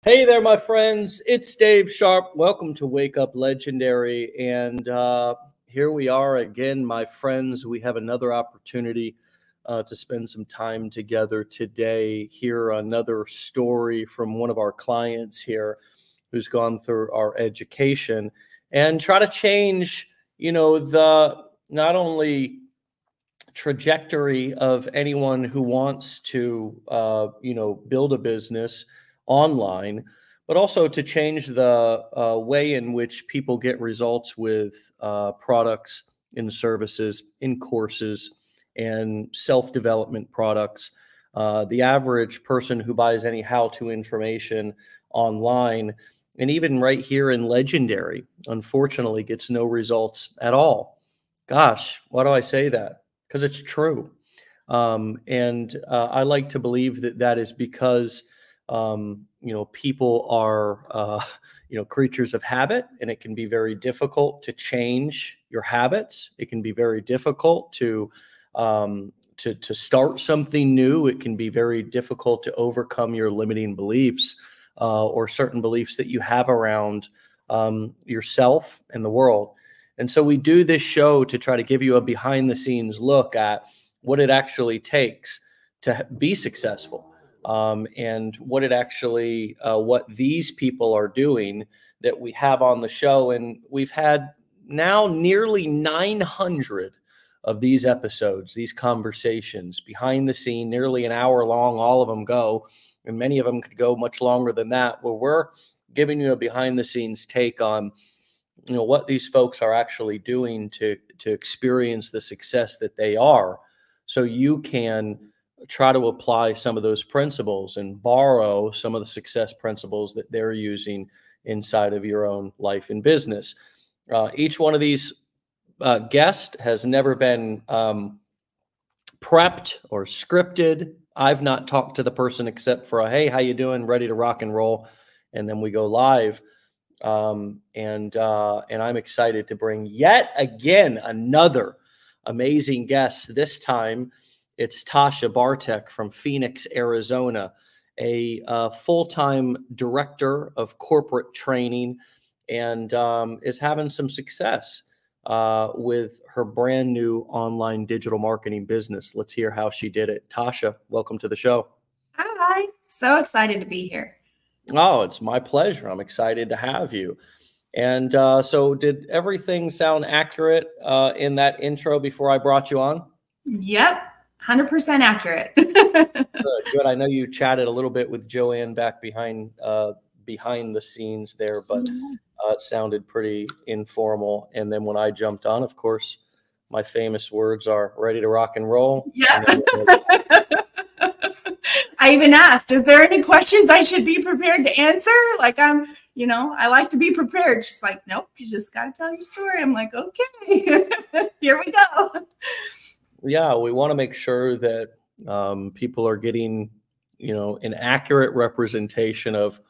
Hey there, my friends. It's Dave Sharpe. Welcome to Wake Up Legendary. And here we are again, my friends. We have another opportunity to spend some time together today. Hear another story from one of our clients here who's gone through our education and try to change, the not only trajectory of anyone who wants to, build a business online, but also to change the way in which people get results with products and services, in courses and self-development products. The average person who buys any how-to information online, and even right here in Legendary, unfortunately gets no results at all. Gosh, why do I say that? Because it's true. I like to believe that that is because people are, creatures of habit, and it can be very difficult to change your habits. It can be very difficult to start something new. It can be very difficult to overcome your limiting beliefs or certain beliefs that you have around yourself and the world. And so we do this show to try to give you a behind the scenes look at what it actually takes to be successful. And what it actually, what these people are doing that we have on the show. And we've had now nearly 900 of these episodes, these conversations behind the scene, nearly an hour long, all of them go, and many of them could go much longer than that, where we're giving you a behind the scenes take on, what these folks are actually doing to experience the success that they are. So you can try to apply some of those principles and borrow some of the success principles that they're using inside of your own life and business. Each one of these guests has never been prepped or scripted. I've not talked to the person except for a, hey, how you doing? Ready to rock and roll. And then we go live. And I'm excited to bring yet again another amazing guest. This time it's Tascha Bartek from Phoenix, Arizona, a full-time director of corporate training, and is having some success with her brand new online digital marketing business. Let's hear how she did it. Tascha, welcome to the show. Hi, so excited to be here. Oh, it's my pleasure. I'm excited to have you. And so did everything sound accurate in that intro before I brought you on? Yep, 100% accurate. Good. I know you chatted a little bit with Joanne back behind the scenes there, but it sounded pretty informal. And then when I jumped on, of course, my famous words are ready to rock and roll. Yeah. I even asked, is there any questions I should be prepared to answer? Like I like to be prepared. She's like, nope, you just got to tell your story. I'm like, okay, here we go. Yeah, we want to make sure that people are getting, an accurate representation of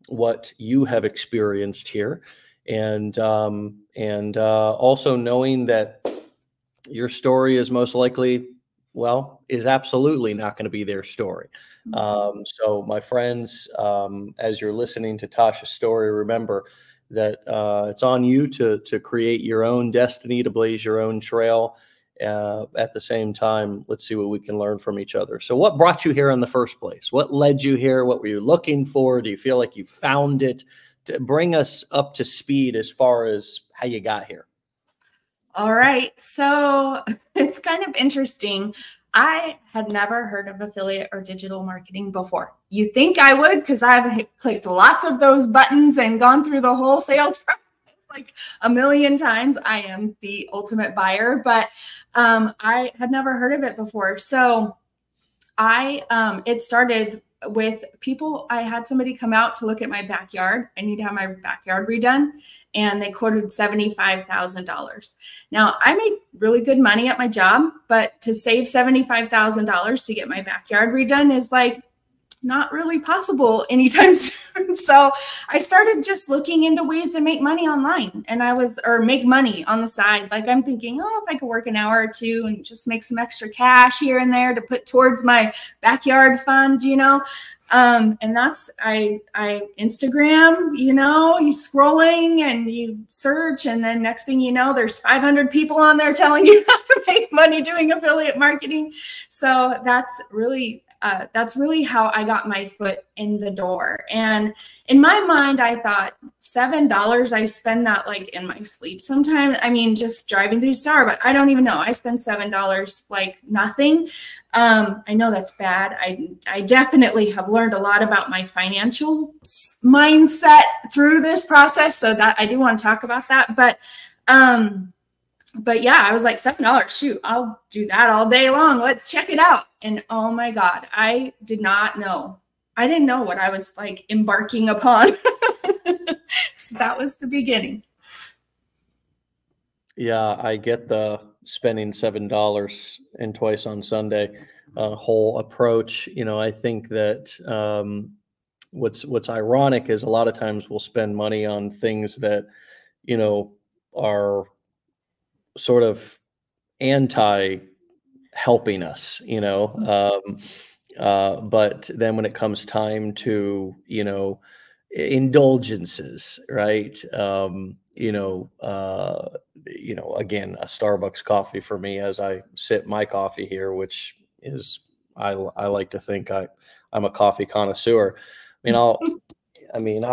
what you have experienced here. And also knowing that your story is most likely, is absolutely not going to be their story. So my friends, as you're listening to Tascha's story, remember that it's on you to create your own destiny, to blaze your own trail. At the same time, let's see what we can learn from each other. So what brought you here in the first place? What led you here? What were you looking for? Do you feel like you found it? To bring us up to speed as far as how you got here. All right. So it's kind of interesting. I had never heard of affiliate or digital marketing before. You think I would, because I've clicked lots of those buttons and gone through the whole sales process like a million times. I am the ultimate buyer, but I had never heard of it before. So it started with people. I had somebody come out to look at my backyard. I need to have my backyard redone. And they quoted $75,000. Now, I make really good money at my job, but to save $75,000 to get my backyard redone is like not really possible anytime soon. So I started just looking into ways to make money online, and or make money on the side. Like I'm thinking, oh, if I could work an hour or two and just make some extra cash here and there to put towards my backyard fund, you know. And that's, I Instagram, you know, you scrolling and you search, and then next thing you know, there's 500 people on there telling you how to make money doing affiliate marketing. So that's really how I got my foot in the door. And in my mind, I thought $7, I spend that like in my sleep sometimes. I mean, just driving through Starbucks, I don't even know. I spend $7 like nothing. I know that's bad. I definitely have learned a lot about my financial mindset through this process, so that I do want to talk about that. But yeah, I was like, $7, shoot, I'll do that all day long. Let's check it out. And oh my God, I did not know. I didn't know what I was like embarking upon. So that was the beginning. Yeah, I get the spending $7 and twice on Sunday whole approach. You know, I think that what's ironic is a lot of times we'll spend money on things that, you know, are sort of anti helping us, you know, but then when it comes time to, you know, indulgences, right? You know, again, a Starbucks coffee for me as I sip my coffee here, which is, I like to think I'm a coffee connoisseur. I mean,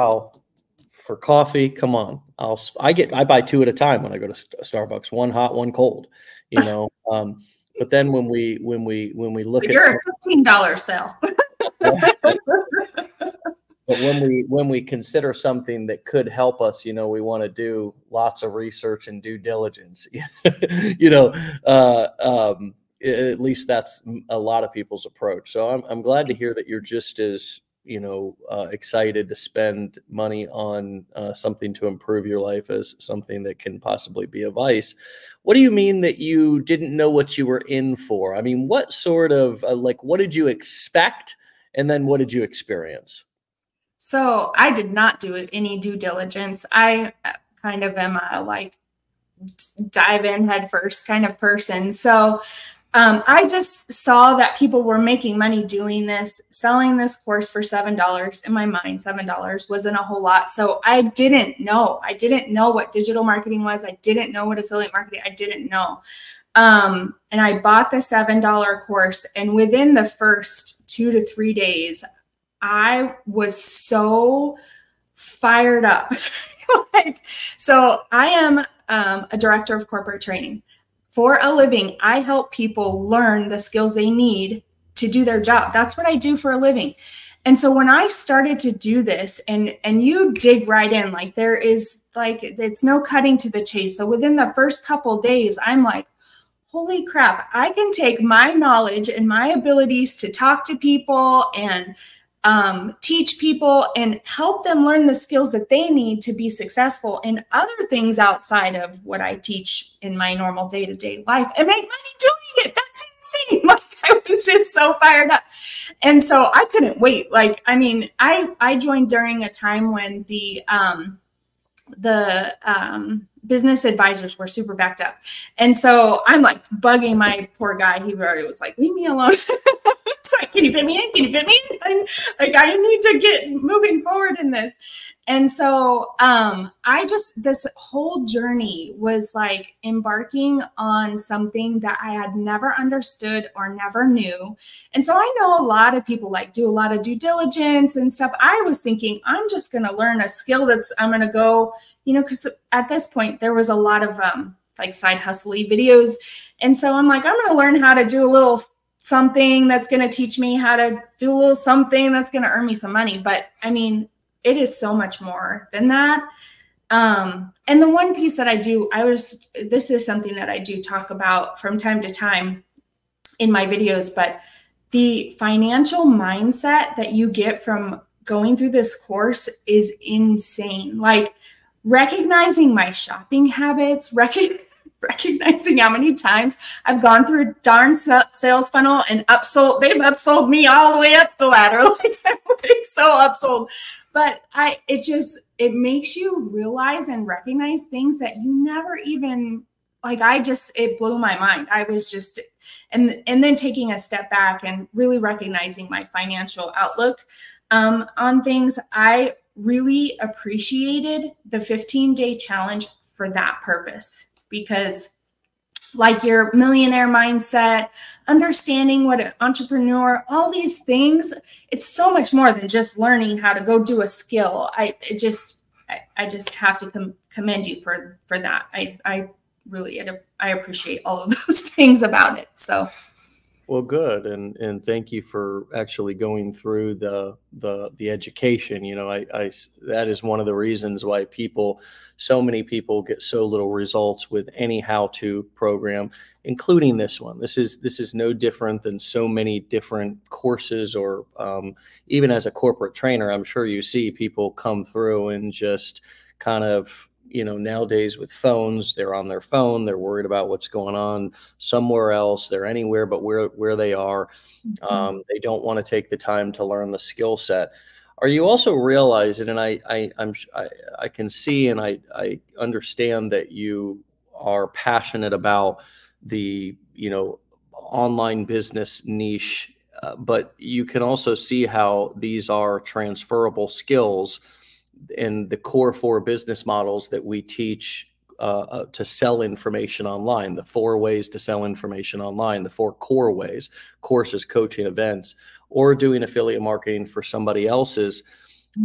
for coffee, come on, I buy two at a time when I go to Starbucks, one hot, one cold, you know. But then when we look at, you're a $15 sale. But when we consider something that could help us, you know, we want to do lots of research and due diligence. You know, at least that's a lot of people's approach. So I'm glad to hear that you're just as, you know, excited to spend money on something to improve your life as something that can possibly be a vice. What do you mean that you didn't know what you were in for? I mean, what sort of what did you expect, and then what did you experience? So I did not do any due diligence. I kind of am a like dive in head first kind of person. So I just saw that people were making money doing this, selling this course for $7. In my mind, $7 wasn't a whole lot. So I didn't know. I didn't know what digital marketing was. I didn't know what affiliate marketing. I didn't know. And I bought the $7 course, and within the first 2 to 3 days, I was so fired up. So I am a director of corporate training. For a living, I help people learn the skills they need to do their job. That's what I do for a living. And so when I started to do this, and you dig right in, like there is like, it's no cutting to the chase. So within the first couple days, I'm like, holy crap, I can take my knowledge and my abilities to talk to people and teach people and help them learn the skills that they need to be successful in other things outside of what I teach in my normal day-to-day life, and make money doing it. That's insane. Like I was just so fired up. And so I couldn't wait. Like, I mean, I joined during a time when the business advisors were super backed up. And so I'm like bugging my poor guy. He already was like, leave me alone. It's like, can you fit me in? Can you fit me in? And like, I need to get moving forward in this. And so this whole journey was like embarking on something that I had never understood or never knew. And so I know a lot of people like do a lot of due diligence and stuff. I was thinking, I'm just going to learn a skill I'm going to go, you know, because at this point there was a lot of like side hustle-y videos. And so I'm like, I'm going to learn how to do a little something that's going to teach me how to do a little something that's going to earn me some money. But I mean, it is so much more than that. And the one piece that I do, this is something that I do talk about from time to time in my videos, but the financial mindset that you get from going through this course is insane. Like recognizing my shopping habits, recognizing how many times I've gone through a darn sales funnel and upsold. They've upsold me all the way up the ladder. Like I'm like so upsold. But it makes you realize and recognize things that you never even, like, it blew my mind. I was just, and then taking a step back and really recognizing my financial outlook on things. I really appreciated the 15-day challenge for that purpose, because like your millionaire mindset, understanding what an entrepreneur, all these things, it's so much more than just learning how to go do a skill. I just have to commend you for that. I really appreciate all of those things about it. So. Well, good. And thank you for actually going through the education. You know, that is one of the reasons why so many people get so little results with any how-to program, including this one. This is no different than so many different courses, or even as a corporate trainer, I'm sure you see people come through and just kind of, you know, nowadays with phones, they're on their phone, they're worried about what's going on somewhere else, they're anywhere but where they are. They don't want to take the time to learn the skill set. Are you also realizing, and I can see and I understand that you are passionate about the, you know, online business niche, but you can also see how these are transferable skills in the core 4 business models that we teach to sell information online, the 4 ways to sell information online, the 4 core ways, courses, coaching, events, or doing affiliate marketing for somebody else's,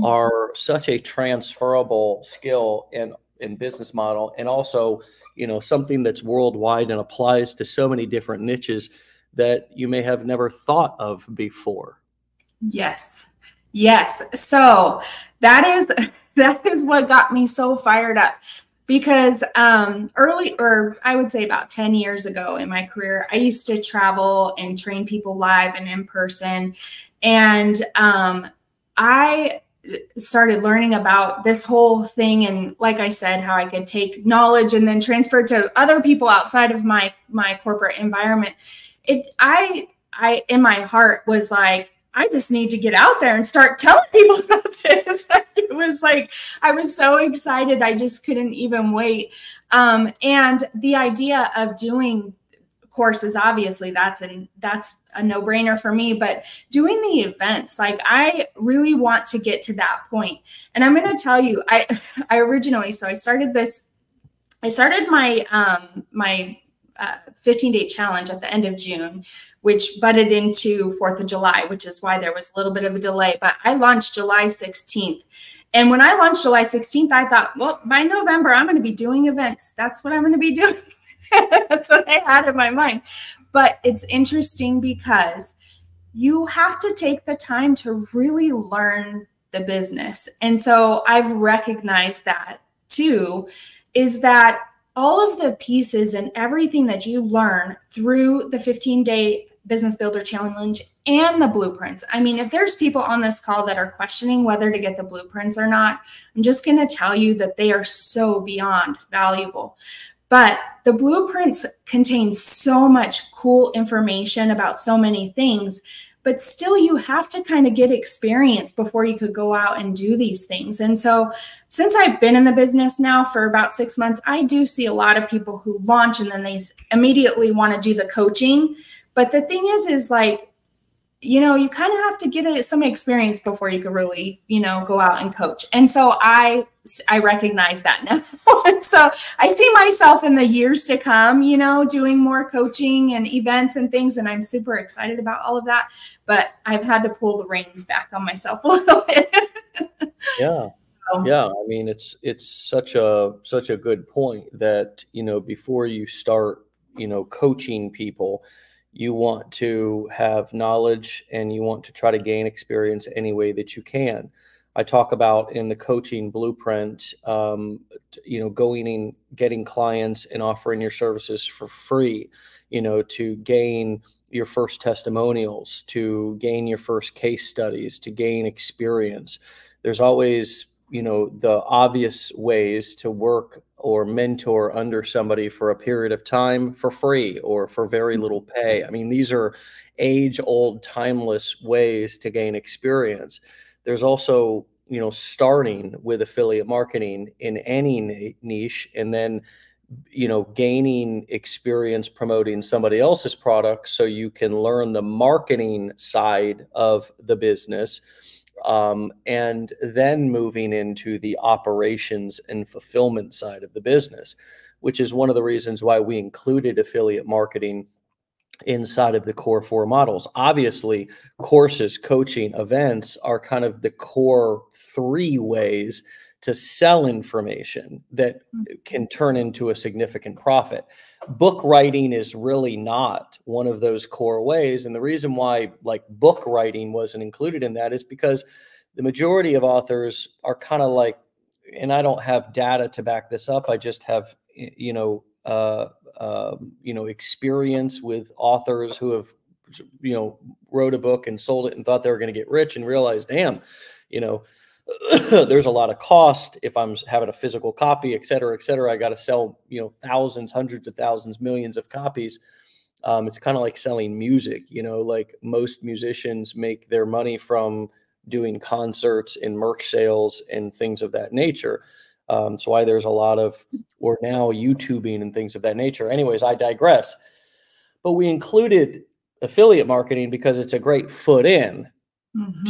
are such a transferable skill and business model. And also, you know, something that's worldwide and applies to so many different niches that you may have never thought of before. Yes. Yes. So that is what got me so fired up, because I would say about 10 years ago in my career, I used to travel and train people live and in person. And I started learning about this whole thing. And like I said, how I could take knowledge and then transfer it to other people outside of my corporate environment. I in my heart was like, I just need to get out there and start telling people about this. It was like, I was so excited. I just couldn't even wait. And the idea of doing courses, obviously that's a no-brainer for me, but doing the events, like I really want to get to that point. And I'm going to tell you, I started my 15-day challenge at the end of June, which butted into 4th of July, which is why there was a little bit of a delay. But I launched July 16th. And when I launched July 16th, I thought, well, by November, I'm going to be doing events. That's what I'm going to be doing. That's what I had in my mind. But it's interesting because you have to take the time to really learn the business. And so I've recognized that too, is that all of the pieces and everything that you learn through the 15-day Business Builder Challenge and the blueprints. I mean, if there's people on this call that are questioning whether to get the blueprints or not, I'm just going to tell you that they are so beyond valuable. But the blueprints contain so much cool information about so many things, but still you have to kind of get experience before you could go out and do these things. And so since I've been in the business now for about 6 months, I do see a lot of people who launch and then they immediately want to do the coaching. But the thing is like, you know, you kind of have to get some experience before you can really, you know, go out and coach. And so I recognize that now. And so I see myself in the years to come, you know, doing more coaching and events and things. And I'm super excited about all of that. But I've had to pull the reins back on myself a little bit. Yeah. Yeah. I mean, it's such a good point that, you know, before you start, you know, coaching people, you want to have knowledge and you want to try to gain experience any way that you can. I talk about in the coaching blueprint, you know, going and getting clients and offering your services for free, you know, to gain your first testimonials, to gain your first case studies, to gain experience. There's always, you know, the obvious ways to work or mentor under somebody for a period of time for free or for very little pay. I mean, these are age-old, timeless ways to gain experience. There's also, you know, starting with affiliate marketing in any niche, and then, you know, gaining experience promoting somebody else's product so you can learn the marketing side of the business, and then moving into the operations and fulfillment side of the business, which is one of the reasons why we included affiliate marketing inside of the core 4 models. Obviously, courses, coaching, events are kind of the core 3 ways to sell information that can turn into a significant profit. Book writing is really not one of those core ways. And the reason why like book writing wasn't included in that is because the majority of authors are kind of like, and I don't have data to back this up, I just have, experience with authors who have, wrote a book and sold it and thought they were going to get rich and realized, damn, there's a lot of cost if I'm having a physical copy, et cetera, et cetera. I got to sell, thousands, hundreds of thousands, millions of copies. It's kind of like selling music, like most musicians make their money from doing concerts and merch sales and things of that nature. So why there's a lot of, or now YouTubing and things of that nature. Anyways, I digress. But we included affiliate marketing because it's a great foot in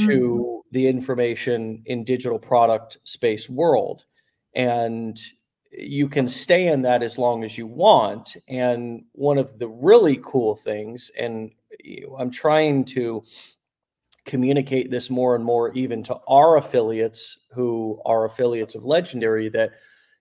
to the information in digital product space world. And you can stay in that as long as you want. And one of the really cool things, and I'm trying to communicate this more and more even to our affiliates who are affiliates of Legendary, that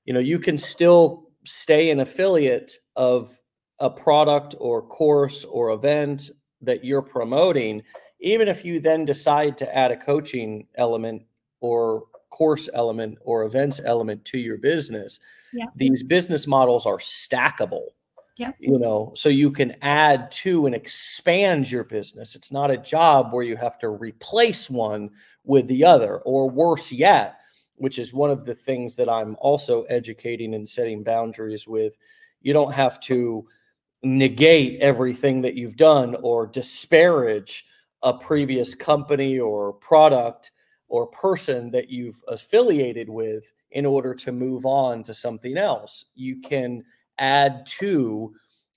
you can still stay an affiliate of a product or course or event that you're promoting, even if you then decide to add a coaching element or course element or events element to your business. Yeah. These business models are stackable. Yeah. So you can add to and expand your business. It's not a job where you have to replace one with the other, or worse yet, which is one of the things that I'm also educating and setting boundaries with. You don't have to negate everything that you've done or disparage a previous company or product or person that you've affiliated with in order to move on to something else. You can add to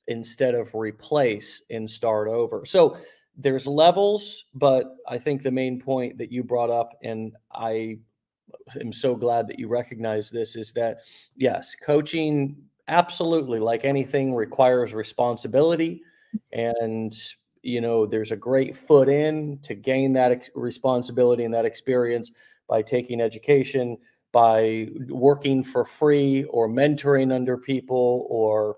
instead of replace and start over. So there's levels, but I think the main point that you brought up, and I am so glad that you recognize this, is that yes, coaching absolutely, like anything, requires responsibility. And there's a great foot in to gain that responsibility and that experience by taking education, by working for free or mentoring under people, or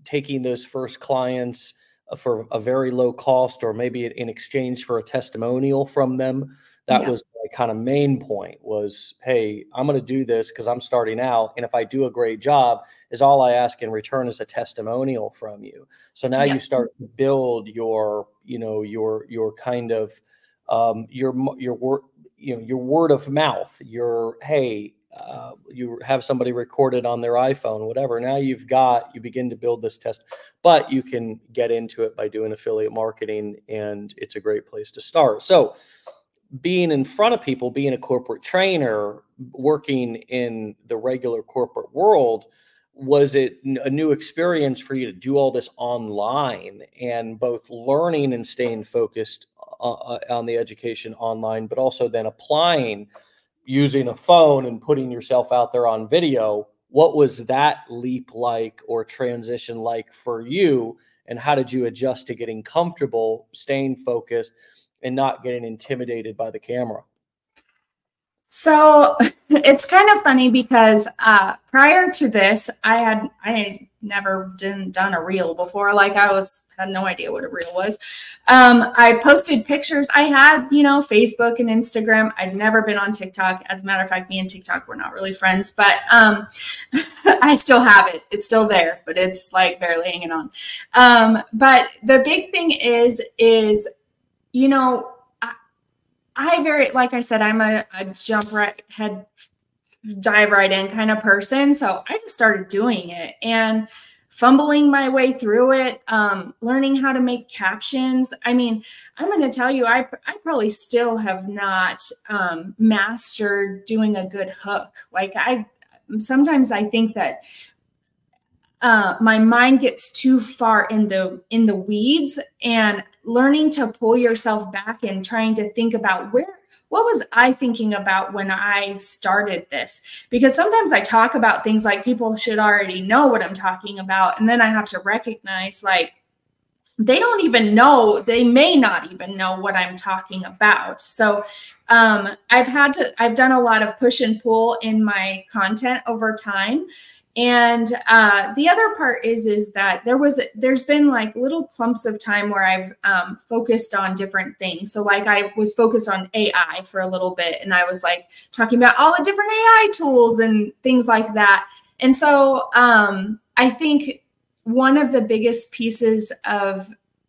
taking those first clients for a very low cost, or maybe in exchange for a testimonial from them. That was my kind of main point was, hey, I'm going to do this because I'm starting out. And if I do a great job, is all I ask in return is a testimonial from you. So now you start to build your, your kind of, your word of mouth, hey, you have somebody recorded on their iPhone, whatever. Now you begin to build this test, but you can get into it by doing affiliate marketing, and it's a great place to start. So being in front of people, being a corporate trainer, working in the regular corporate world, was it a new experience for you to do all this online and both learning and staying focused on the education online, but also then applying using a phone and putting yourself out there on video? What was that leap like, or transition like for you? And how did you adjust to getting comfortable, staying focused, and not getting intimidated by the camera? So it's kind of funny because prior to this, I had never done a reel before. Like had no idea what a reel was. I posted pictures. I had, Facebook and Instagram. I'd never been on TikTok. As a matter of fact, me and TikTok were not really friends, but I still have it. It's still there, but it's like barely hanging on. But the big thing is, like I said, I'm a jump right head dive right in kind of person. So I just started doing it and fumbling my way through it, learning how to make captions. I mean, I'm going to tell you, I probably still have not mastered doing a good hook. Like sometimes I think that my mind gets too far in the weeds, and learning to pull yourself back and trying to think about what was I thinking about when I started this? Because sometimes I talk about things like people should already know what I'm talking about. And then I have to recognize, like, they don't even know, they may not even know what I'm talking about. So I've done a lot of push and pull in my content over time. And the other part is that there's been like little clumps of time where I've focused on different things. So like I was focused on AI for a little bit, and I was like talking about all the different AI tools and things like that. And so I think one of the biggest pieces of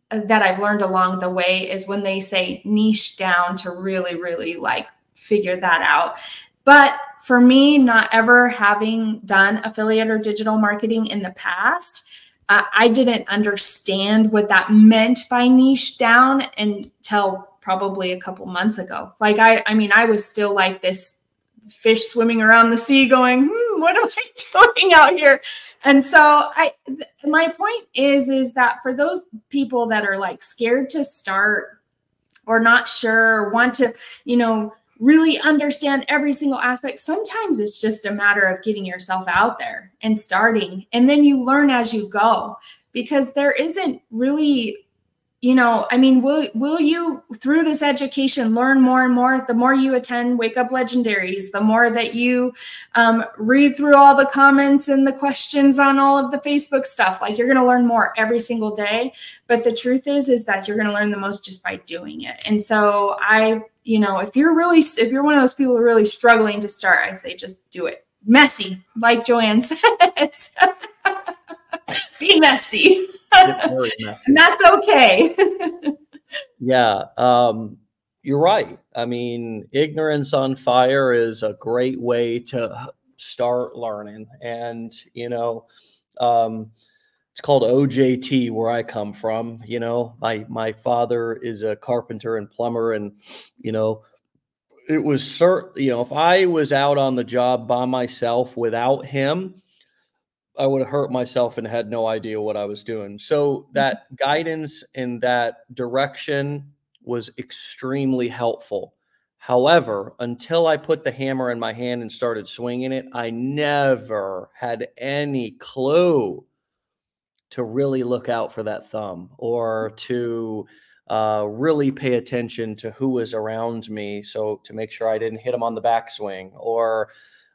that I've learned along the way is when they say niche down, to really, really like figure that out. But for me, not ever having done affiliate or digital marketing in the past, I didn't understand what that meant by niche down until probably a couple months ago. Like, I mean, I was still like this fish swimming around the sea going, what am I doing out here? And so my point is that for those people that are like scared to start or not sure, or want to, really understand every single aspect, sometimes it's just a matter of getting yourself out there and starting. And then you learn as you go, because there isn't really, I mean, will you through this education learn more and more? The more you attend Wake Up Legendaries, the more that you read through all the comments and the questions on all of the Facebook stuff, like you're going to learn more every single day. But the truth is that you're going to learn the most just by doing it. And so if you're one of those people who are really struggling to start, I say just do it. Messy, like Joanne says. Be messy. And that's okay. Yeah, you're right. I mean, ignorance on fire is a great way to start learning. And, it's called OJT where I come from. My father is a carpenter and plumber, and, it was if I was out on the job by myself without him, I would have hurt myself and had no idea what I was doing. So that guidance and that direction was extremely helpful. However, until I put the hammer in my hand and started swinging it, I never had any clue to really look out for that thumb, or to really pay attention to who was around me. So to make sure I didn't hit him on the backswing, or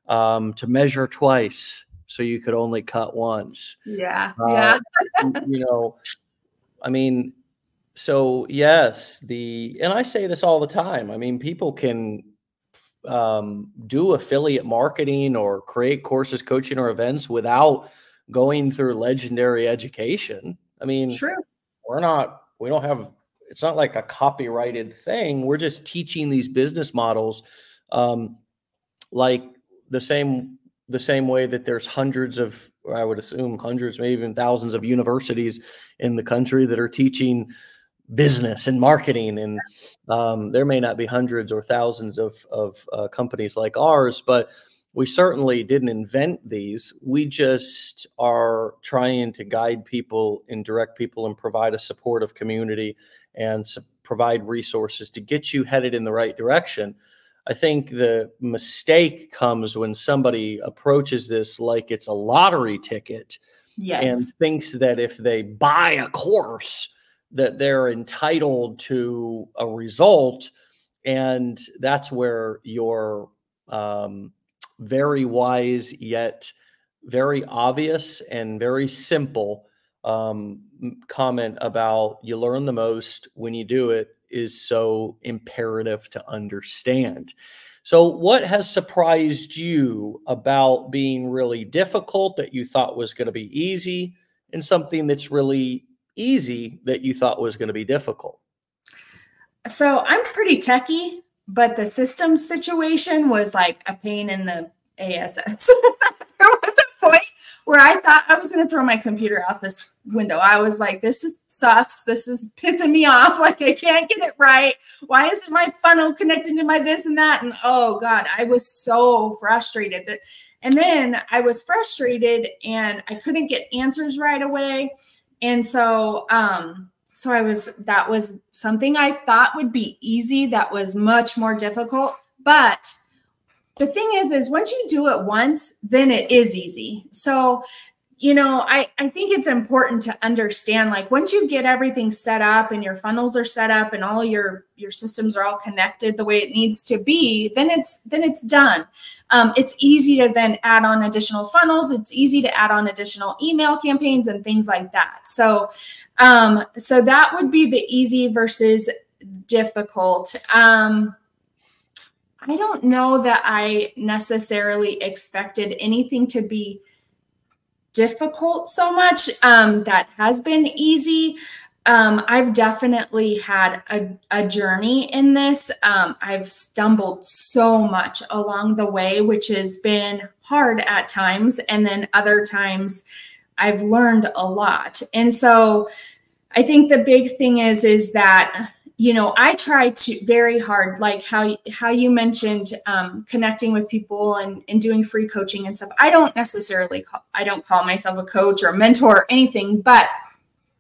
to measure twice so you could only cut once. Yeah. I mean, so yes, and I say this all the time. I mean, people can do affiliate marketing or create courses, coaching, or events without going through legendary education. I mean, true. It's not like a copyrighted thing. We're just teaching these business models, like the same way that there's hundreds of, or I would assume hundreds, maybe even thousands of universities in the country that are teaching business and marketing. And there may not be hundreds or thousands of companies like ours, but we certainly didn't invent these. We just are trying to guide people and direct people and provide a supportive community and provide resources to get you headed in the right direction. I think the mistake comes when somebody approaches this like it's a lottery ticket. Yes. And thinks that if they buy a course that they're entitled to a result. And that's where your very wise yet very obvious and very simple comment about you learn the most when you do it is so imperative to understand. So what has surprised you about being really difficult that you thought was going to be easy, and something that's really easy that you thought was going to be difficult? So I'm pretty techie, but the systems situation was like a pain in the ASS. There was a point where I thought I was going to throw my computer out this window. I was like, sucks. This is pissing me off. Like, I can't get it right. Why isn't my funnel connected to my this and that? And oh God, I was so frustrated and then I was frustrated and I couldn't get answers right away. And so, that was something I thought would be easy. That was much more difficult. But the thing is once you do it once, then it is easy. So, you know, I think it's important to understand, like, once you get everything set up and your funnels are set up and all your systems are all connected the way it needs to be, then it's done. It's easy to then add on additional funnels. It's easy to add on additional email campaigns and things like that. So, so that would be the easy versus difficult. I don't know that I necessarily expected anything to be difficult so much. That has been easy. I've definitely had a journey in this. I've stumbled so much along the way, which has been hard at times. And then other times I've learned a lot. And so I think the big thing is that, you know, I try to very hard, like how you mentioned, connecting with people and doing free coaching and stuff. I don't necessarily call myself a coach or a mentor or anything, but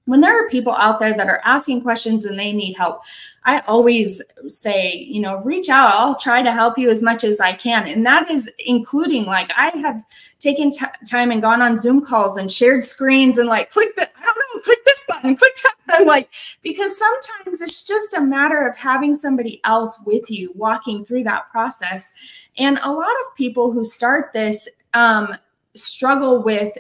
when there are people out there that are asking questions and they need help, I always say, you know, reach out. I'll try to help you as much as I can. And that is including, like, I have taken time and gone on Zoom calls and shared screens and like, click this button, click that button. Like, because sometimes it's just a matter of having somebody else with you walking through that process. And a lot of people who start this struggle with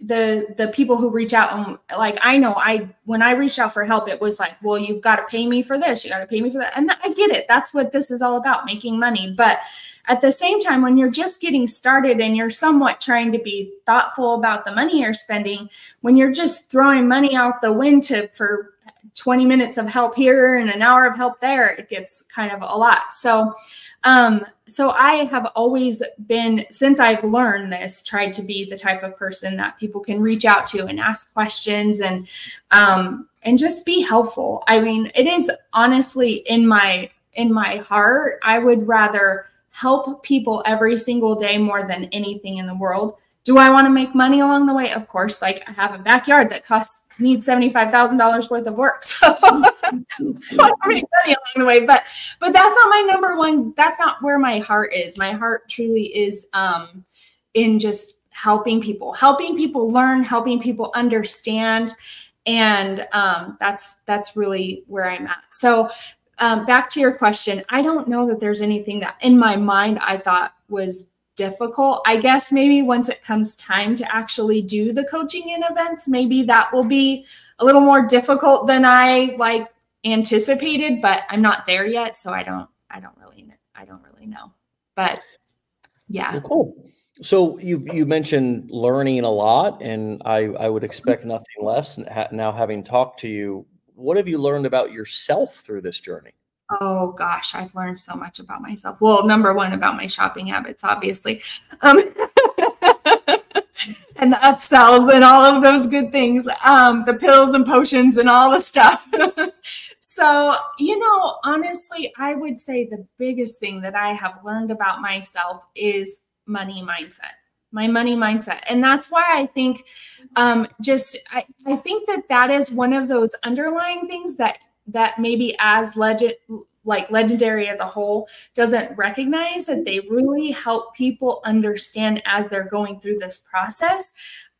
the people who reach out. And like, I know when I reached out for help, it was like, well, you've got to pay me for this. You got to pay me for that. And I get it. That's what this is all about, making money. But at the same time, when you're just getting started and you're somewhat trying to be thoughtful about the money you're spending, when you're just throwing money out the window for 20 minutes of help here and an hour of help there, it gets kind of a lot. So I have always been, since I've learned this, tried to be the type of person that people can reach out to and ask questions and just be helpful. I mean, it is honestly in my heart, I would rather help people every single day more than anything in the world. Do I want to make money along the way? Of course. Like, I have a backyard that needs $75,000 worth of work. So I want to make money along the way, but that's not my number one. That's not where my heart is. My heart truly is in just helping people learn, helping people understand. And that's really where I'm at. So back to your question, I don't know that there's anything that in my mind I thought was difficult. I guess maybe once it comes time to actually do the coaching and events, maybe that will be a little more difficult than I anticipated, but I'm not there yet. So I don't really know, but yeah. Well, cool. So you mentioned learning a lot, and I would expect nothing less. Now, having talked to you, what have you learned about yourself through this journey? Oh gosh, I've learned so much about myself. Well, number one, about my shopping habits, obviously, and the upsells and all of those good things, the pills and potions and all the stuff. So, you know, honestly, I would say the biggest thing that I have learned about myself is money mindset. My money mindset. And that's why I think I think that is one of those underlying things that maybe as legendary as a whole doesn't recognize, that they really help people understand as they're going through this process.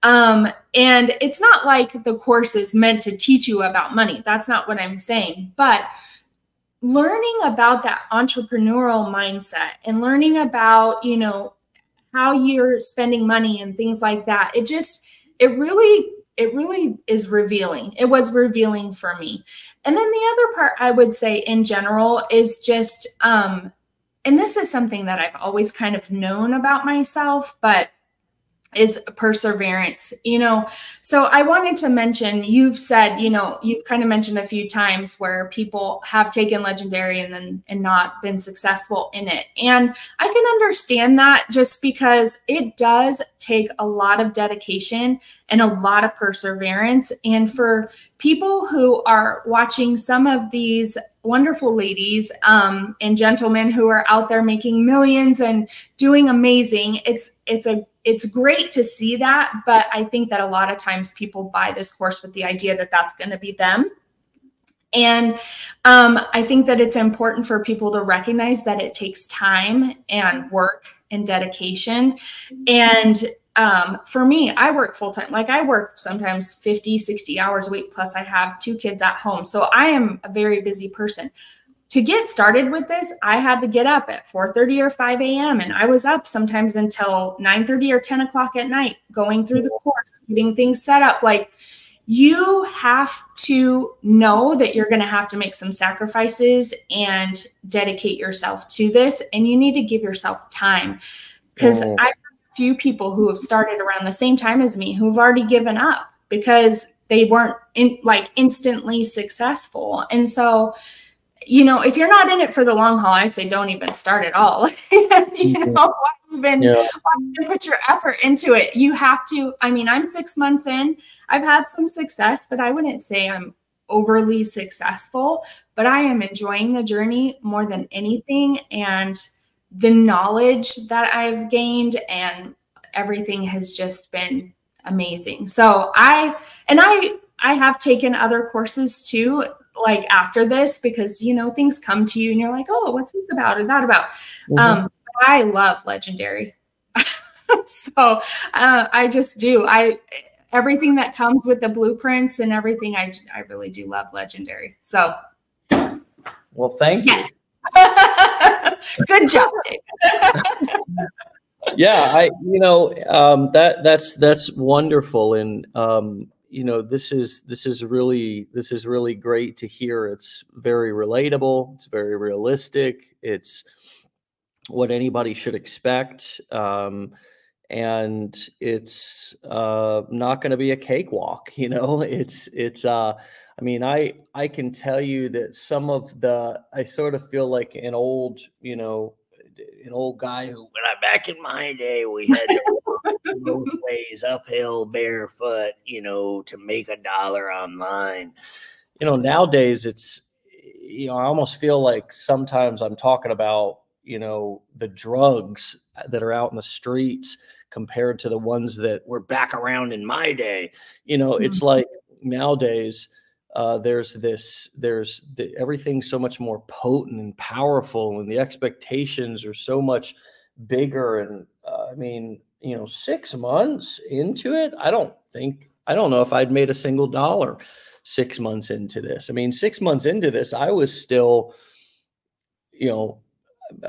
And it's not like the course is meant to teach you about money. That's not what I'm saying. But learning about that entrepreneurial mindset and learning about, you know, how you're spending money and things like that, it really is revealing. It was revealing for me. And then the other part I would say in general is just, and this is something that I've always kind of known about myself, but is perseverance, you know. So I wanted to mention, you've said, you know, you've kind of mentioned a few times where people have taken Legendary and not been successful in it. And I can understand that, just because it does take a lot of dedication and a lot of perseverance. And for people who are watching some of these wonderful ladies and gentlemen who are out there making millions and doing amazing, it's great to see that. But I think that a lot of times people buy this course with the idea that that's going to be them. And I think that it's important for people to recognize that it takes time and work and dedication. And for me, I work full time. Like, I work sometimes 50, 60 hours a week. Plus I have 2 kids at home. So I am a very busy person. To get started with this, I had to get up at 4:30 or 5 a.m. And I was up sometimes until 9:30 or 10 o'clock at night, going through the course, getting things set up. Like, you have to know that you're going to have to make some sacrifices and dedicate yourself to this. And you need to give yourself time, because I've had a few people who have started around the same time as me who've already given up because they weren't instantly successful. And so, you know, if you're not in it for the long haul, I say don't even start at all. You know, why even put your effort into it? You have to. I mean, I'm 6 months in. I've had some success, but I wouldn't say I'm overly successful. But I am enjoying the journey more than anything, and the knowledge that I've gained and everything has just been amazing. So I have taken other courses too, like after this, because, you know, things come to you and you're like, oh, what's this about or that about? I love Legendary. So I just do. Everything that comes with the blueprints and everything, I really do love Legendary. So, well, thank you. Good job, Dave. Yeah, that's wonderful. And you know, this is really great to hear. It's very relatable. It's very realistic. It's what anybody should expect. And it's not going to be a cakewalk. You know, I mean, I can tell you that some of I sort of feel like an old guy who, back in my day, we had to walk both ways, uphill, barefoot, you know, to make $1 online. You know, nowadays it's, you know, I almost feel like sometimes I'm talking about, you know, the drugs that are out in the streets compared to the ones that were back around in my day. You know, it's like nowadays, everything's so much more potent and powerful, and the expectations are so much bigger. And I mean, you know, 6 months into it, I don't know if I'd made a single dollar 6 months into this. I mean, 6 months into this, I was still, you know,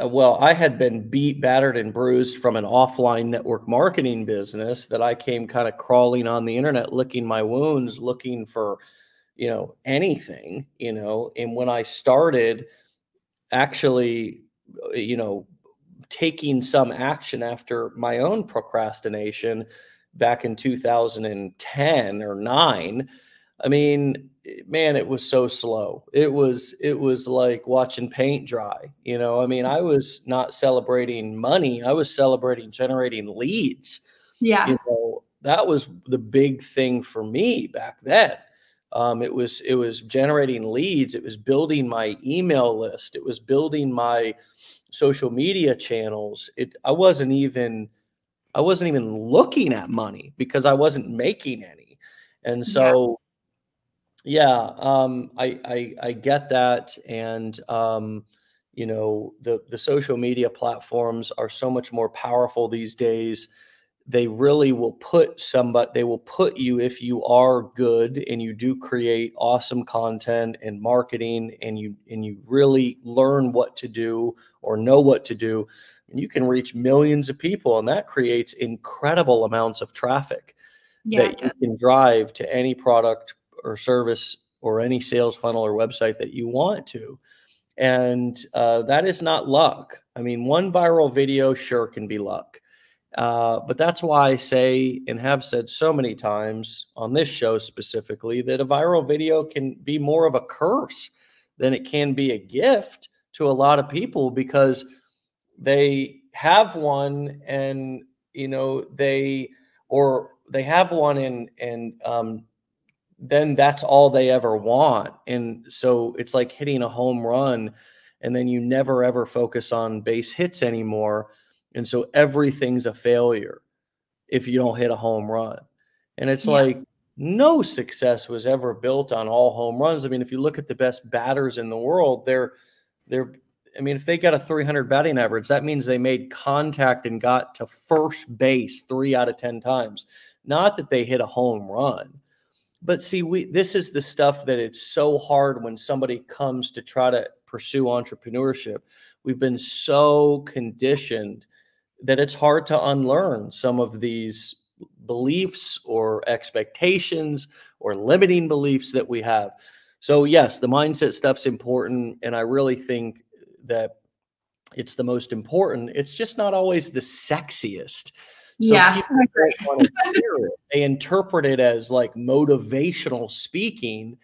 well, I had been beat, battered, and bruised from an offline network marketing business that I came kind of crawling on the internet, licking my wounds, looking for, you know, anything, you know. And when I started actually, you know, taking some action after my own procrastination back in 2010 or 9, I mean, man, it was so slow. It was like watching paint dry, you know. I mean, I was not celebrating money. I was celebrating generating leads. Yeah. You know, that was the big thing for me back then. It was generating leads. It was building my email list. It was building my social media channels. I wasn't even looking at money because I wasn't making any. And so, I get that. And, you know, the social media platforms are so much more powerful these days. They really will put you, if you are good and you do create awesome content and marketing, and you really learn what to do or know what to do, and you can reach millions of people, and that creates incredible amounts of traffic that you can drive to any product or service or any sales funnel or website that you want to. And that is not luck. I mean, one viral video sure can be luck. But that's why I say, and have said so many times on this show specifically, that a viral video can be more of a curse than it can be a gift to a lot of people, because they have one, and they have one, and then that's all they ever want. And so it's like hitting a home run, and then you never ever focus on base hits anymore. And so everything's a failure if you don't hit a home run. And it's like, no success was ever built on all home runs. I mean, if you look at the best batters in the world, I mean, if they got a 300 batting average, that means they made contact and got to first base 3 out of 10 times. Not that they hit a home run. But see, this is the stuff that it's so hard when somebody comes to try to pursue entrepreneurship. We've been so conditioned that it's hard to unlearn some of these beliefs or expectations or limiting beliefs that we have. So yes, the mindset stuff's important, and I really think that it's the most important. It's just not always the sexiest. So people don't want to hear it. They interpret it as like motivational speaking,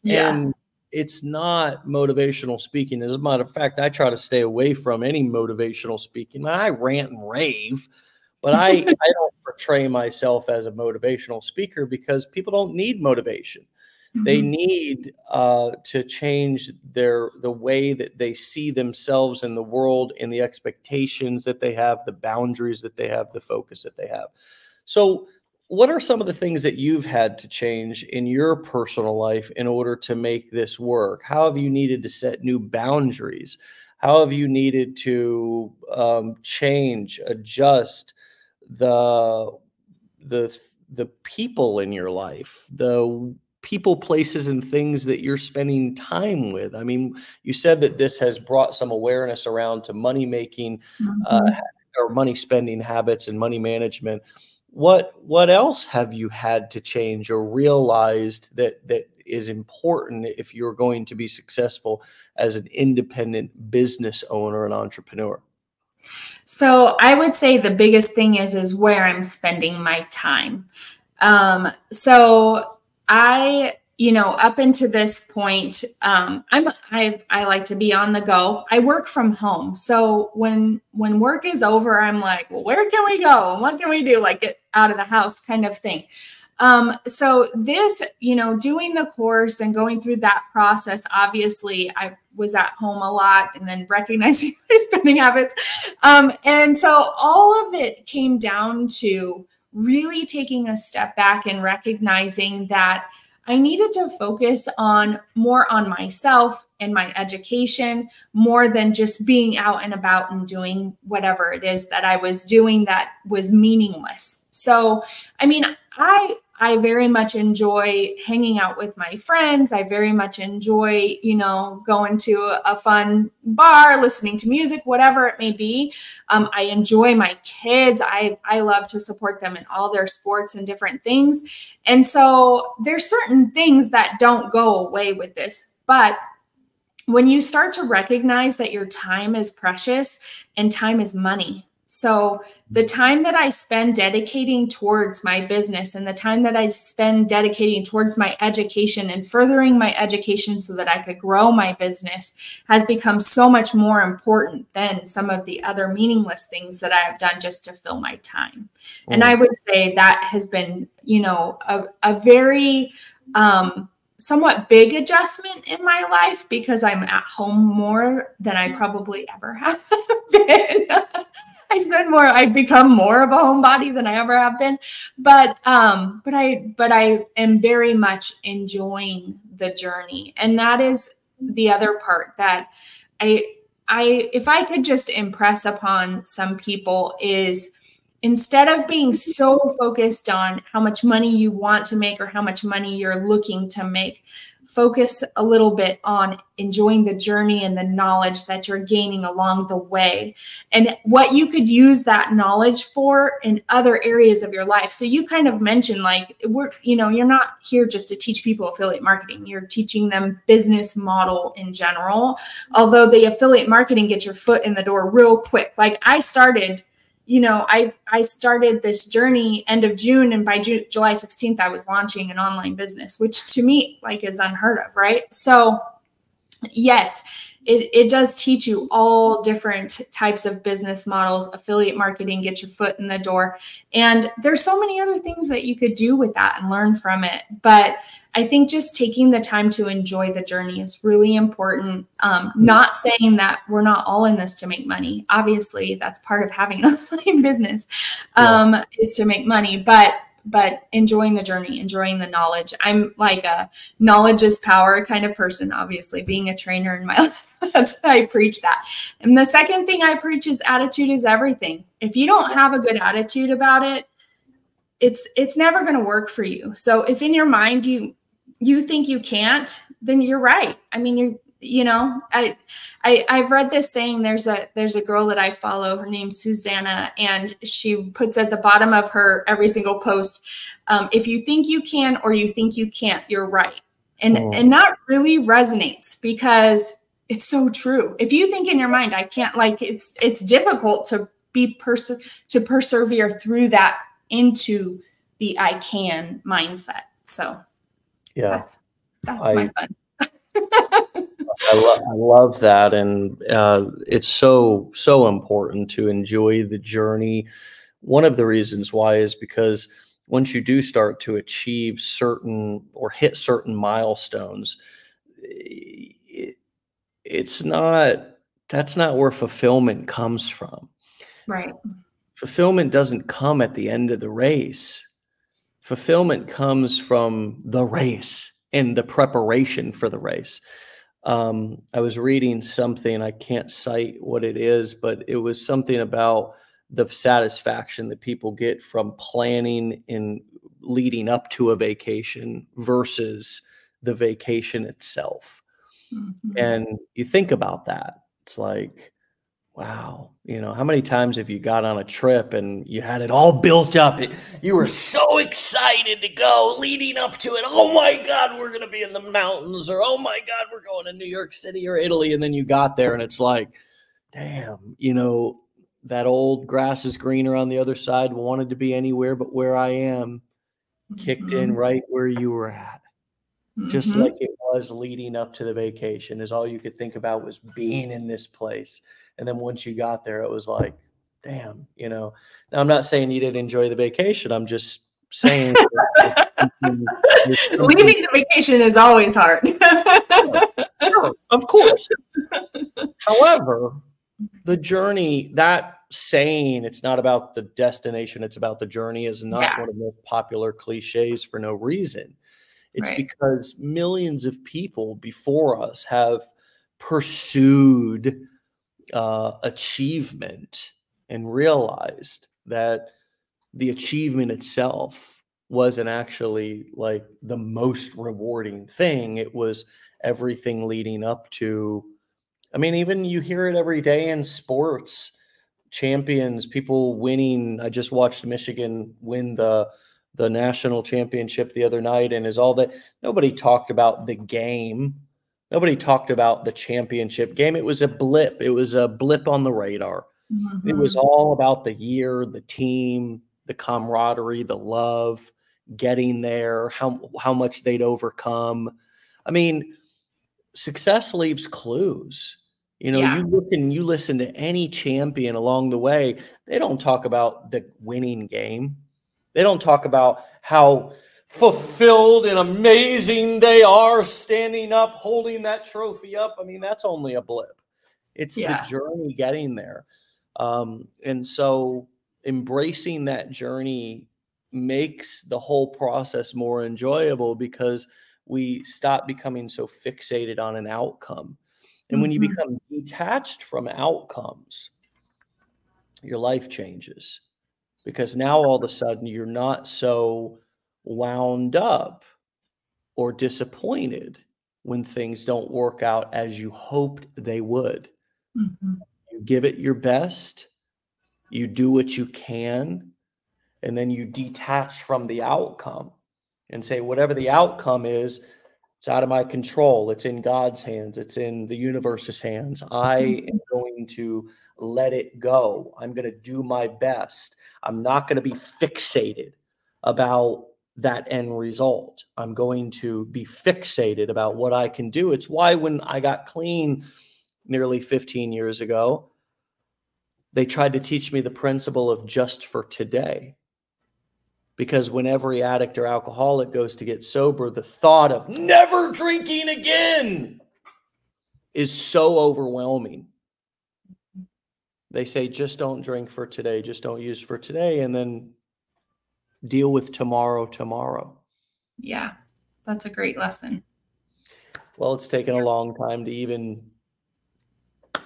and it's not motivational speaking. As a matter of fact, I try to stay away from any motivational speaking. I rant and rave, but I don't portray myself as a motivational speaker, because people don't need motivation. They need to change the way that they see themselves in the world, and the expectations that they have, the boundaries that they have, the focus that they have. So what are some of the things that you've had to change in your personal life in order to make this work? How have you needed to set new boundaries? How have you needed to change, adjust the people in your life, the people, places, and things that you're spending time with? I mean, you said that this has brought some awareness around to money making or money spending habits and money management. What else have you had to change or realized that is important if you're going to be successful as an independent business owner and entrepreneur? So I would say the biggest thing is where I'm spending my time. So I, up until this point, I like to be on the go. I work from home. So when work is over, I'm like, well, where can we go? And what can we do? Like, get out of the house kind of thing. So this, doing the course and going through that process, obviously I was at home a lot, and then recognizing my spending habits. And so all of it came down to really taking a step back and recognizing that I needed to focus more on myself and my education, more than just being out and about and doing whatever it is that I was doing that was meaningless. So, I mean, I very much enjoy hanging out with my friends. I very much enjoy, going to a fun bar, listening to music, whatever it may be. I enjoy my kids. I love to support them in all their sports and different things. And so there's certain things that don't go away with this. But when you start to recognize that your time is precious and time is money. So the time that I spend dedicating towards my business and the time that I spend dedicating towards my education and furthering my education so that I could grow my business has become so much more important than some of the other meaningless things that I have done just to fill my time. Mm. And I would say that has been, a very somewhat big adjustment in my life, because I'm at home more than I probably ever have been. I've become more of a homebody than I ever have been, but I am very much enjoying the journey. And that is the other part that if I could just impress upon some people is, instead of being so focused on how much money you want to make or how much money you're looking to make, focus a little bit on enjoying the journey and the knowledge that you're gaining along the way and what you could use that knowledge for in other areas of your life. So you kind of mentioned, like, you're not here just to teach people affiliate marketing. You're teaching them business model in general, although the affiliate marketing gets your foot in the door real quick. Like, I started, you know, I started this journey end of June, and by July 16th, I was launching an online business, which to me, like, is unheard of, right? So yes, it does teach you all different types of business models, affiliate marketing, get your foot in the door. And there's so many other things that you could do with that and learn from it. But I think just taking the time to enjoy the journey is really important. Not saying that we're not all in this to make money. Obviously, that's part of having an online business, is to make money. But enjoying the journey, enjoying the knowledge. I'm like a knowledge is power kind of person, obviously, being a trainer in my life. That's I preach that. And the second thing I preach is attitude is everything. If you don't have a good attitude about it, it's never going to work for you. So if in your mind you think you can't, then you're right. I mean, you know, I've read this saying. There's a girl that I follow. Her name's Susanna, and she puts at the bottom of her every single post, if you think you can or you think you can't, you're right. And that really resonates because it's so true. If you think in your mind, I can't, like, it's difficult to persevere through that into the I can mindset. So yeah, that's my fun. I love that. And it's so important to enjoy the journey. One of the reasons why is because once you do start to achieve certain or hit certain milestones, that's not where fulfillment comes from. Right. Fulfillment doesn't come at the end of the race. Fulfillment comes from the race and the preparation for the race. I was reading something, I can't cite what it is, but it was something about the satisfaction that people get from planning and leading up to a vacation versus the vacation itself. Mm-hmm. And you think about that. It's like, wow, you know, how many times have you got on a trip and you had it all built up? You were so excited to go leading up to it. Oh my God, we're going to be in the mountains, or oh my God, we're going to New York City or Italy. And then you got there and it's like, damn, you know, that old grass is greener on the other side, wanted to be anywhere but where I am, kicked in right where you were at. Just like it was leading up to the vacation, is all you could think about was being in this place. And then once you got there, it was like, damn, you know. Now, I'm not saying you didn't enjoy the vacation. I'm just saying leaving the vacation is always hard. Sure, of course. However, the journey, that saying, it's not about the destination, it's about the journey, is not one of the most popular cliches for no reason. It's because millions of people before us have pursued achievement and realized that the achievement itself wasn't actually like the most rewarding thing. It was everything leading up to, I mean, even you hear it every day in sports, champions, people winning. I just watched Michigan win the national championship the other night, and is all that. Nobody talked about the game. Nobody talked about the championship game. It was a blip. It was a blip on the radar. It was all about the year, the team, the camaraderie, the love, getting there, how much they'd overcome. I mean, success leaves clues. You know, you look and you listen to any champion along the way, they don't talk about the winning game. They don't talk about how fulfilled and amazing they are standing up, holding that trophy up. I mean, that's only a blip. It's the journey getting there. And so embracing that journey makes the whole process more enjoyable, because we stop becoming so fixated on an outcome. And when you become detached from outcomes, your life changes, because now all of a sudden you're not so wound up or disappointed when things don't work out as you hoped they would. You give it your best, you do what you can, and then you detach from the outcome and say, whatever the outcome is, It's out of my control. It's in God's hands. It's in the universe's hands. I am going to let it go. I'm going to do my best. I'm not going to be fixated about that end result. I'm going to be fixated about what I can do. It's why when I got clean nearly 15 years ago, they tried to teach me the principle of just for today. Because when every addict or alcoholic goes to get sober, the thought of never drinking again is so overwhelming. They say, just don't drink for today. Just don't use for today. And then deal with tomorrow. Yeah, that's a great lesson. Well, it's taken a long time to even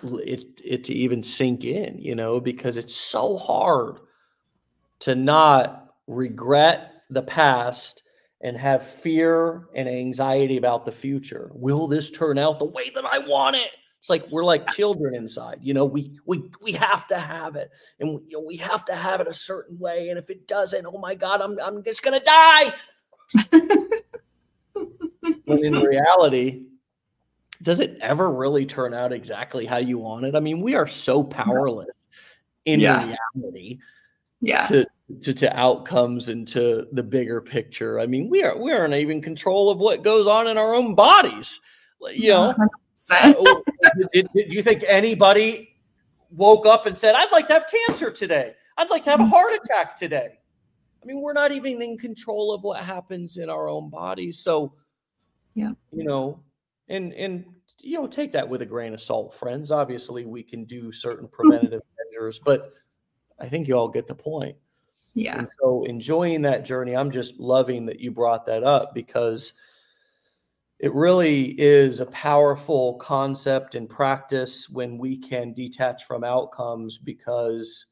to even sink in, you know, because it's so hard to not regret the past and have fear and anxiety about the future. Will this turn out the way that I want it? It's like we're like children inside, you know, we have to have it, and you know, we have to have it a certain way, and if it doesn't, oh my God, I'm just gonna die. When in reality, does it ever really turn out exactly how you want it? I mean, we are so powerless in reality to outcomes and to the bigger picture. I mean, we aren't even in control of what goes on in our own bodies. You know, did you think anybody woke up and said, I'd like to have cancer today? I'd like to have a heart attack today. I mean, we're not even in control of what happens in our own bodies. So, you know, and you know, take that with a grain of salt, friends. Obviously, we can do certain preventative measures, but I think you all get the point. Yeah. And so enjoying that journey, I'm just loving that you brought that up, because it really is a powerful concept and practice when we can detach from outcomes, because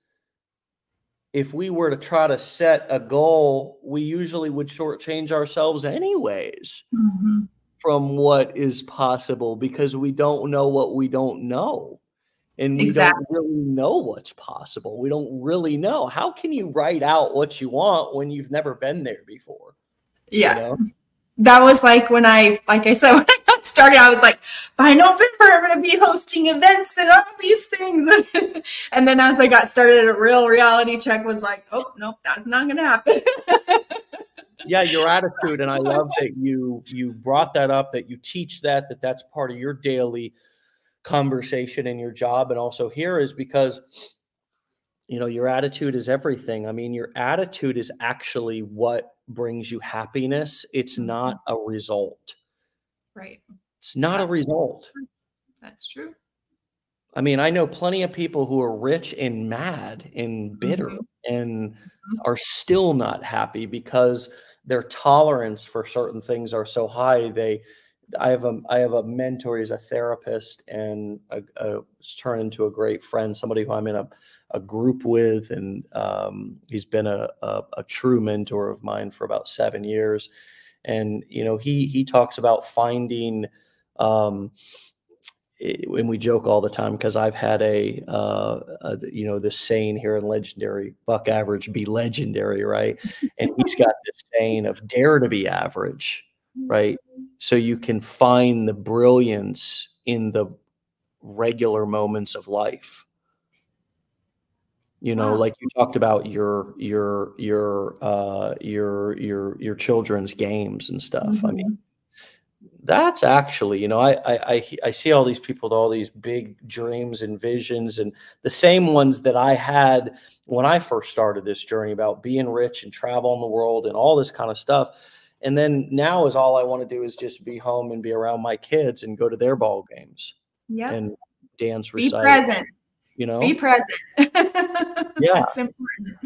if we were to try to set a goal, we usually would shortchange ourselves anyways from what is possible, because we don't know what we don't know. And we don't really know what's possible. We don't really know. How can you write out what you want when you've never been there before? Yeah. You know? That was like when like I said, when I got started, I was like, by November, I'm going to be hosting events and all these things. And then as I got started, a real reality check was like, oh, nope, that's not going to happen. Yeah, your attitude. And I love that you brought that up, that you teach that's part of your daily conversation in your job. And also here is because, you know, your attitude is everything. I mean, your attitude is actually what brings you happiness. It's not a result. Right. It's not a result. That's true. I mean, I know plenty of people who are rich and mad and bitter and are still not happy because their tolerance for certain things are so high. I have a mentor. He's a therapist, and it's turned into a great friend, somebody who I'm in a group with. And he's been a true mentor of mine for about 7 years. And, you know, he talks about finding, and we joke all the time, because I've had you know, this saying here in Legendary, buck average, be legendary, right? And he's got this saying of dare to be average, right? So you can find the brilliance in the regular moments of life. You know, like you talked about your children's games and stuff. I mean, that's actually, you know, I see all these people with all these big dreams and visions, and the same ones that I had when I first started this journey about being rich and traveling the world and all this kind of stuff. And then now is all I want to do is just be home and be around my kids and go to their ball games and dance, recite. Be present. You know, be present. Yeah, it's important.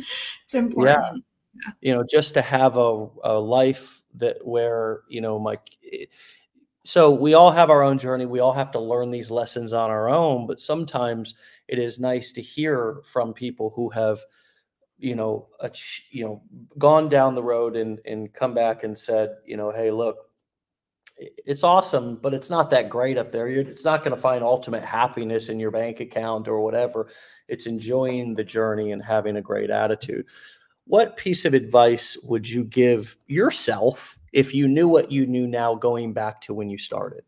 It's important. Yeah. You know, just to have a life where, you know, so we all have our own journey. We all have to learn these lessons on our own, but sometimes it is nice to hear from people who have, you know, gone down the road and come back and said, you know, hey, look, it's awesome, but it's not that great up there. It's not going to find ultimate happiness in your bank account or whatever. It's enjoying the journey and having a great attitude. What piece of advice would you give yourself if you knew what you knew now going back to when you started?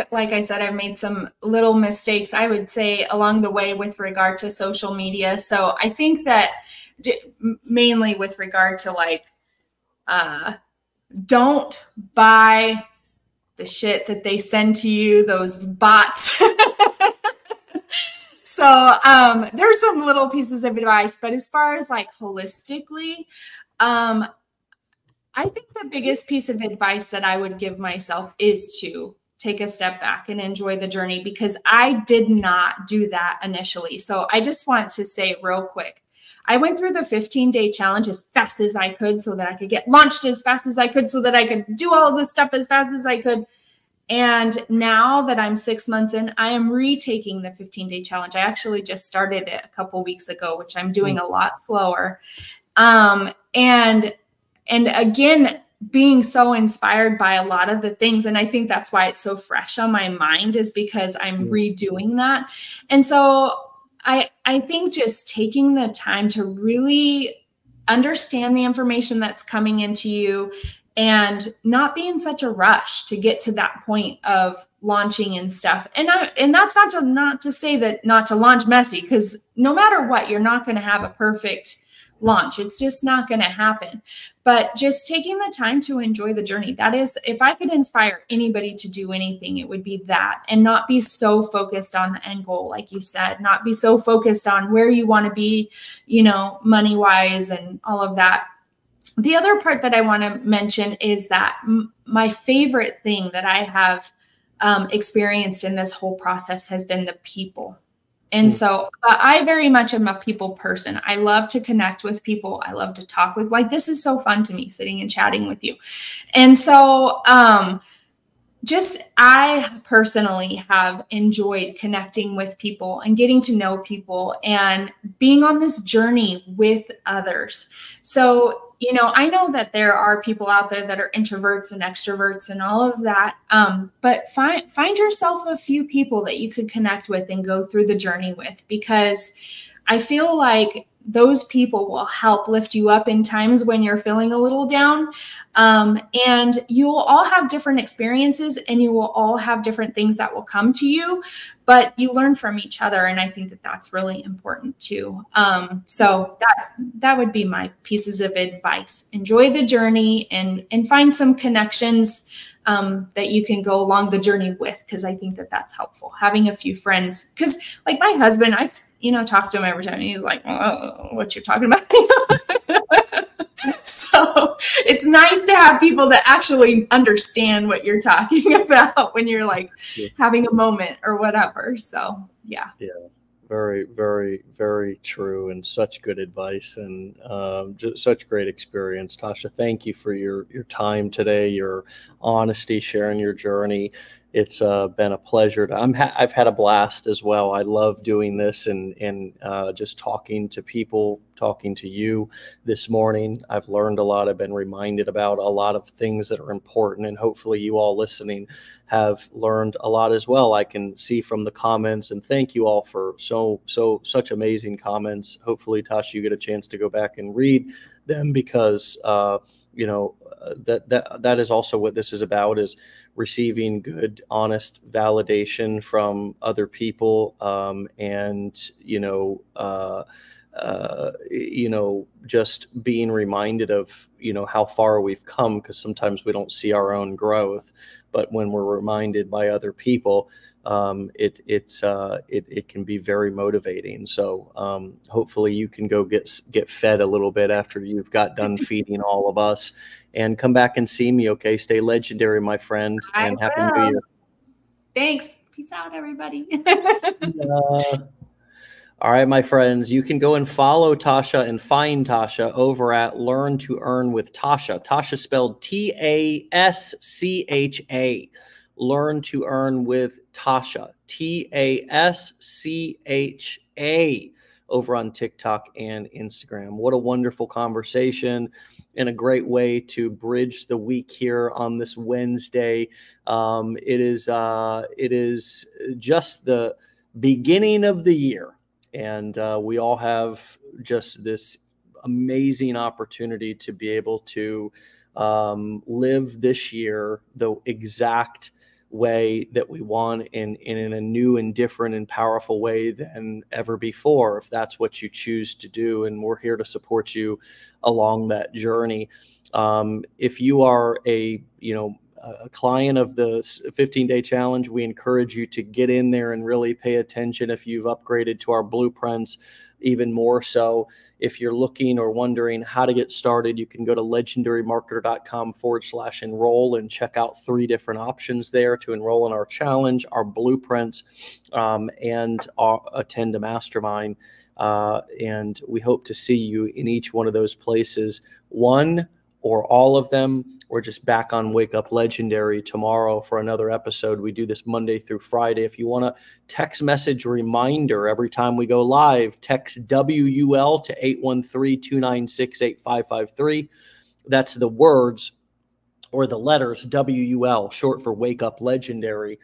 Like I said, I've made some little mistakes, I would say, along the way with regard to social media. So I think that mainly with regard to like, don't buy the shit that they send to you, those bots. So there's some little pieces of advice, but as far as like holistically, I think the biggest piece of advice that I would give myself is to take a step back and enjoy the journey, because I did not do that initially. So I just want to say real quick, I went through the 15-day challenge as fast as I could so that I could get launched as fast as I could, so that I could do all of this stuff as fast as I could. And now that I'm 6 months in, I am retaking the 15-day challenge. I actually just started it a couple weeks ago, which I'm doing a lot slower. And again, being so inspired by a lot of the things. And I think that's why it's so fresh on my mind, is because I'm redoing that. And so I think just taking the time to really understand the information that's coming into you and not be in such a rush to get to that point of launching and stuff. And that's not to say that not to launch messy, because no matter what, you're not going to have a perfect launch. It's just not going to happen. But just taking the time to enjoy the journey. That is, if I could inspire anybody to do anything, it would be that, and not be so focused on the end goal, like you said, not be so focused on where you want to be, money wise and all of that. The other part that I want to mention is that my favorite thing that I have experienced in this whole process has been the people. And so I very much am a people person. I love to connect with people. I love to talk with, like, this is so fun to me, sitting and chatting with you. And so I personally have enjoyed connecting with people and getting to know people and being on this journey with others. So, I know that there are people out there that are introverts and extroverts and all of that. But find yourself a few people that you could connect with and go through the journey with, because I feel like those people will help lift you up in times when you're feeling a little down. And you will all have different experiences, and you will all have different things that will come to you, but you learn from each other. And I think that that's really important too. So that would be my pieces of advice. Enjoy the journey and find some connections that you can go along the journey with, because I think that that's helpful. Having a few friends, because like my husband, I talk to him every time, and he's like, oh, what you're talking about. So it's nice to have people that actually understand what you're talking about when you're like having a moment or whatever. So yeah. Very, very, very true, and such good advice, and just such great experience. Tascha, thank you for your time today, your honesty, sharing your journey. It's been a pleasure. I've had a blast as well. I love doing this and just talking to people, talking to you this morning. I've learned a lot. I've been reminded about a lot of things that are important, and hopefully you all listening have learned a lot as well. I can see from the comments, and thank you all for such amazing comments. Hopefully, Tascha, you get a chance to go back and read them, because that is also what this is about, is receiving good, honest validation from other people, and just being reminded of how far we've come, because sometimes we don't see our own growth, but when we're reminded by other people, it can be very motivating. So hopefully you can go get fed a little bit after you've got done feeding all of us, and come back and see me. Okay, stay legendary, my friend, and happy New Year. Thanks. Peace out, everybody. All right, my friends, you can go and follow Tascha and find Tascha over at Learn to Earn with Tascha. Tascha spelled Tascha. Learn to Earn with Tascha. Tascha over on TikTok and Instagram. What a wonderful conversation, and a great way to bridge the week here on this Wednesday. It is just the beginning of the year. And we all have just this amazing opportunity to be able to live this year the exact way that we want in a new and different and powerful way than ever before, if that's what you choose to do. And we're here to support you along that journey. If you are a client of the 15-day challenge, we encourage you to get in there and really pay attention. If you've upgraded to our blueprints, even more so. If you're looking or wondering how to get started, you can go to legendarymarketer.com/enroll and check out 3 different options there to enroll in our challenge, our blueprints, and attend a mastermind. And we hope to see you in each one of those places, one or all of them. We're just back on Wake Up Legendary tomorrow for another episode. We do this Monday through Friday. If you want a text message reminder every time we go live, text WUL to 813-296-8553. That's the words or the letters WUL, short for Wake Up Legendary,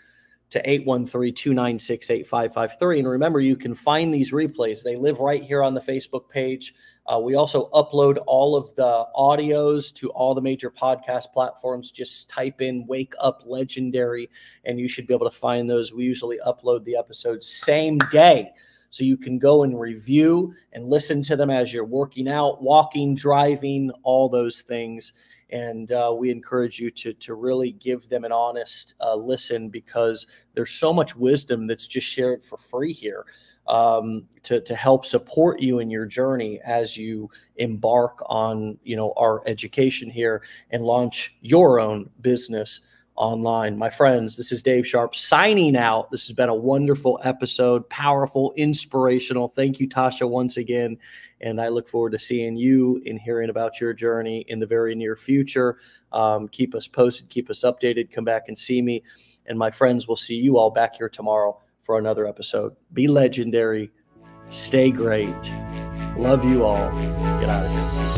to 813-296-8553. And remember, you can find these replays. They live right here on the Facebook page. We also upload all of the audios to all the major podcast platforms. Just type in Wake Up Legendary, and you should be able to find those. We usually upload the episodes same day, so you can go and review and listen to them as you're working out, walking, driving, all those things. And we encourage you to really give them an honest listen, because there's so much wisdom that's just shared for free here to help support you in your journey as you embark on, our education here and launch your own business online. My friends, this is Dave Sharpe signing out. This has been a wonderful episode, powerful, inspirational. Thank you, Tascha, once again. And I look forward to seeing you and hearing about your journey in the very near future. Keep us posted, keep us updated, come back and see me. And my friends, we'll see you all back here tomorrow for another episode. Be legendary. Stay great. Love you all. Get out of here, please.